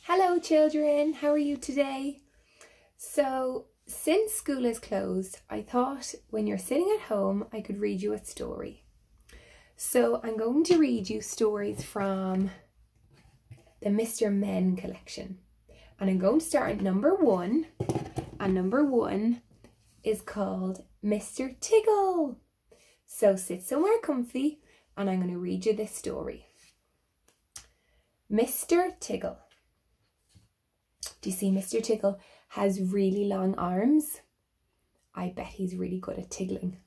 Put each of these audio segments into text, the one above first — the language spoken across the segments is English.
Hello children, how are you today? So, since school is closed, I thought when you're sitting at home, I could read you a story. So I'm going to read you stories from the Mr. Men collection. And I'm going to start at number 1. And number 1 is called Mr. Tickle. So sit somewhere comfy and I'm going to read you this story. Mr. Tickle. Do you see Mr. Tickle has really long arms? I bet he's really good at tickling.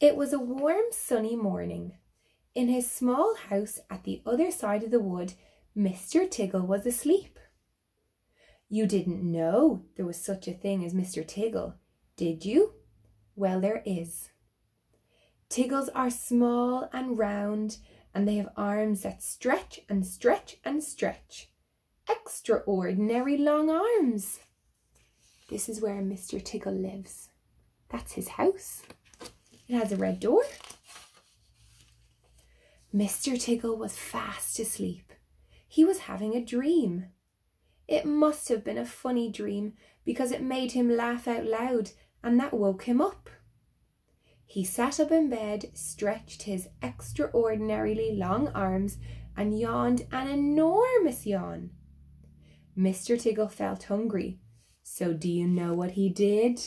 It was a warm sunny morning. In his small house at the other side of the wood, Mr. Tickle was asleep. You didn't know there was such a thing as Mr. Tickle, did you? Well, there is. Tickles are small and round, and they have arms that stretch and stretch and stretch. Extraordinary long arms. This is where Mr. Tickle lives. That's his house. It has a red door. Mr. Tickle was fast asleep. He was having a dream. It must have been a funny dream because it made him laugh out loud, and that woke him up. He sat up in bed, stretched his extraordinarily long arms, and yawned an enormous yawn. Mr. Tickle felt hungry, so do you know what he did?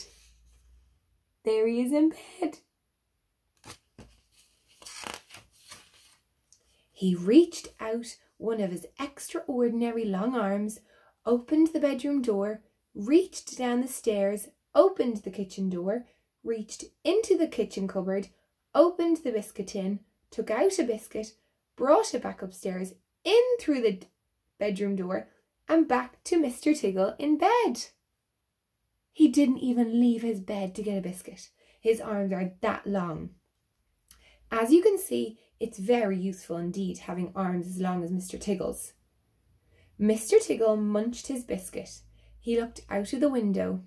There he is in bed. He reached out one of his extraordinary long arms, opened the bedroom door, reached down the stairs, opened the kitchen door, reached into the kitchen cupboard, opened the biscuit tin, took out a biscuit, brought it back upstairs, in through the bedroom door, and back to Mr. Tickle in bed. He didn't even leave his bed to get a biscuit. His arms are that long. As you can see, it's very useful indeed having arms as long as Mr. Tickle's. Mr. Tickle munched his biscuit. He looked out of the window.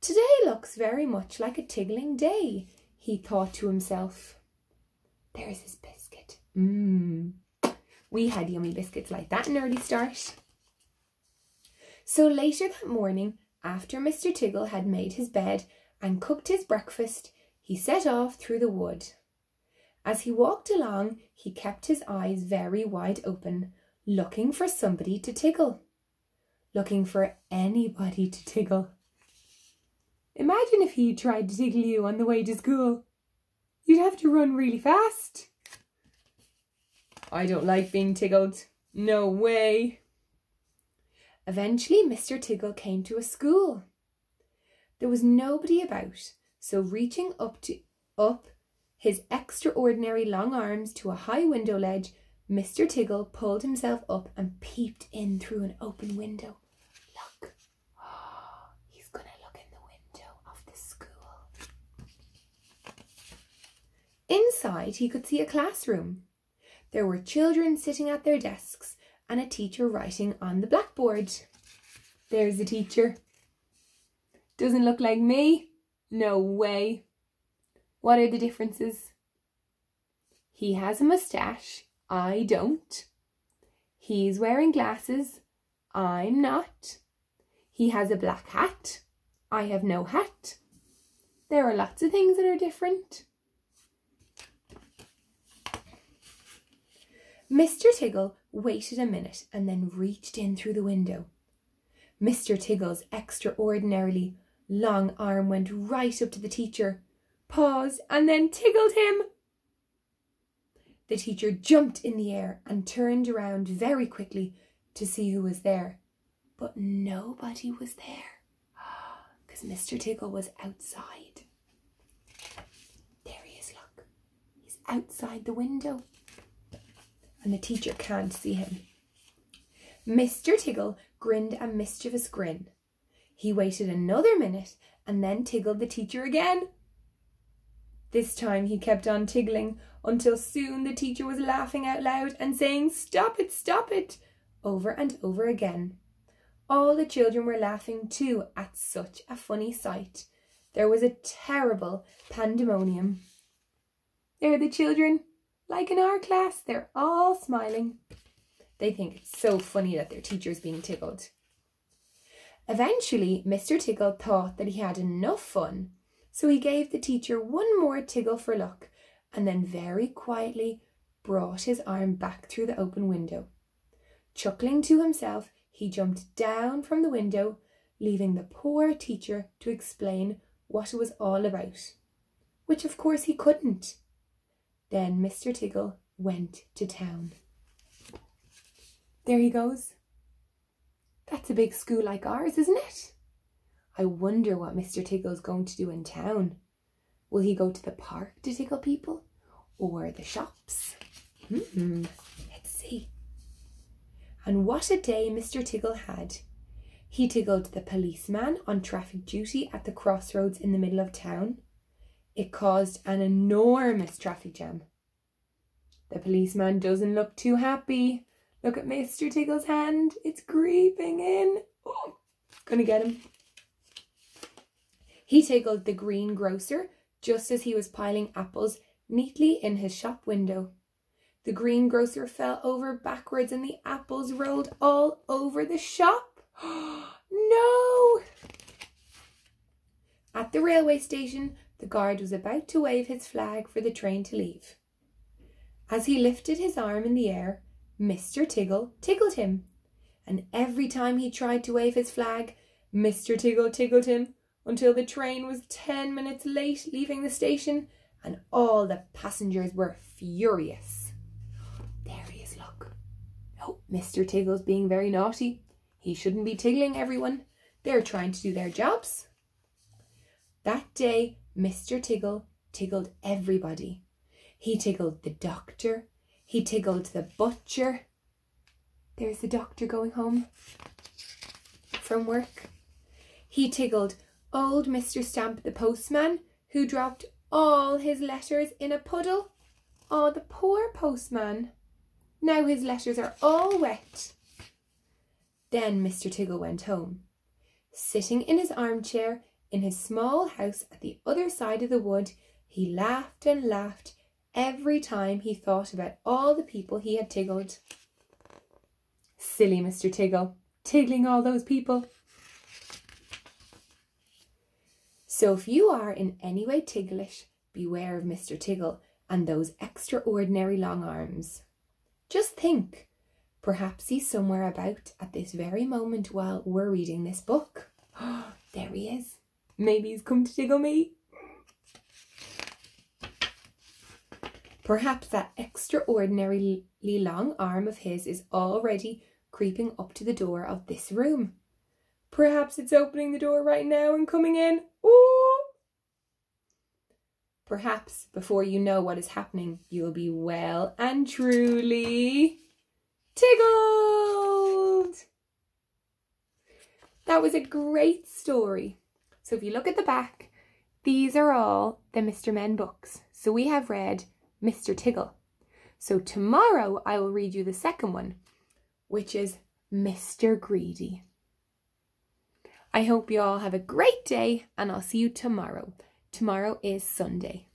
Today looks very much like a tickling day, he thought to himself. There's his biscuit. We had yummy biscuits like that in early start. So later that morning, after Mr. Tickle had made his bed and cooked his breakfast, he set off through the wood. As he walked along, he kept his eyes very wide open, looking for somebody to tickle. Looking for anybody to tickle. Imagine if he tried to tickle you on the way to school. You'd have to run really fast. I don't like being tickled. No way. Eventually, Mr. Tickle came to a school. There was nobody about, so reaching up his extraordinary long arms to a high window ledge, Mr. Tickle pulled himself up and peeped in through an open window. Look. He's going to look in the window of the school. Inside, he could see a classroom. There were children sitting at their desks and a teacher writing on the blackboard. There's the teacher. Doesn't look like me? No way. What are the differences? He has a moustache. I don't. He's wearing glasses. I'm not. He has a black hat. I have no hat. There are lots of things that are different. Mr. Tickle waited a minute and then reached in through the window. Mr. Tickle's extraordinarily long arm went right up to the teacher, paused, and then tickled him. The teacher jumped in the air and turned around very quickly to see who was there. But nobody was there, because Mr. Tickle was outside. There he is, look. He's outside the window. And the teacher can't see him. Mr. Tickle grinned a mischievous grin. He waited another minute and then tickled the teacher again. This time he kept on tickling until soon the teacher was laughing out loud and saying, "Stop it," over and over again. All the children were laughing too at such a funny sight. There was a terrible pandemonium. There are the children, like in our class, they're all smiling. They think it's so funny that their teacher's being tickled. Eventually, Mr. Tickle thought that he had enough fun, so he gave the teacher one more tickle for luck and then very quietly brought his arm back through the open window. Chuckling to himself, he jumped down from the window, leaving the poor teacher to explain what it was all about, which of course he couldn't. Then Mr. Tickle went to town. There he goes. That's a big school like ours, isn't it? I wonder what Mr. Tickle's going to do in town. Will he go to the park to tickle people? Or the shops? Let's see. And what a day Mr. Tickle had. He tickled the policeman on traffic duty at the crossroads in the middle of town. It caused an enormous traffic jam. The policeman doesn't look too happy. Look at Mr. Tickle's hand. It's creeping in. Oh, gonna get him. He tickled the greengrocer just as he was piling apples neatly in his shop window. The greengrocer fell over backwards and the apples rolled all over the shop. No! At the railway station, the guard was about to wave his flag for the train to leave. As he lifted his arm in the air, Mr. Tickle tickled him. And every time he tried to wave his flag, Mr. Tickle tickled him until the train was 10 minutes late leaving the station and all the passengers were furious. There he is, look. Oh, Mr. Tickle's being very naughty. He shouldn't be tickling everyone. They're trying to do their jobs. That day, Mr. Tickle tickled everybody. He tickled the doctor. He tickled the butcher. There's the doctor going home from work. He tickled old Mr. Stamp the postman, who dropped all his letters in a puddle. Oh, the poor postman. Now his letters are all wet. Then Mr. Tickle went home. Sitting in his armchair in his small house at the other side of the wood, he laughed and laughed every time he thought about all the people he had tickled. Silly Mr. Tickle, tickling all those people. So if you are in any way ticklish, beware of Mr. Tickle and those extraordinary long arms. Just think, perhaps he's somewhere about at this very moment while we're reading this book. There he is. Maybe he's come to tickle me. Perhaps that extraordinarily long arm of his is already creeping up to the door of this room. Perhaps it's opening the door right now and coming in. Ooh! Perhaps before you know what is happening, you'll be well and truly tickled. That was a great story. So if you look at the back, these are all the Mr. Men books. So we have read Mr. Tickle. So tomorrow I will read you the second one, which is Mr. Greedy. I hope you all have a great day and I'll see you tomorrow. Tomorrow is Sunday.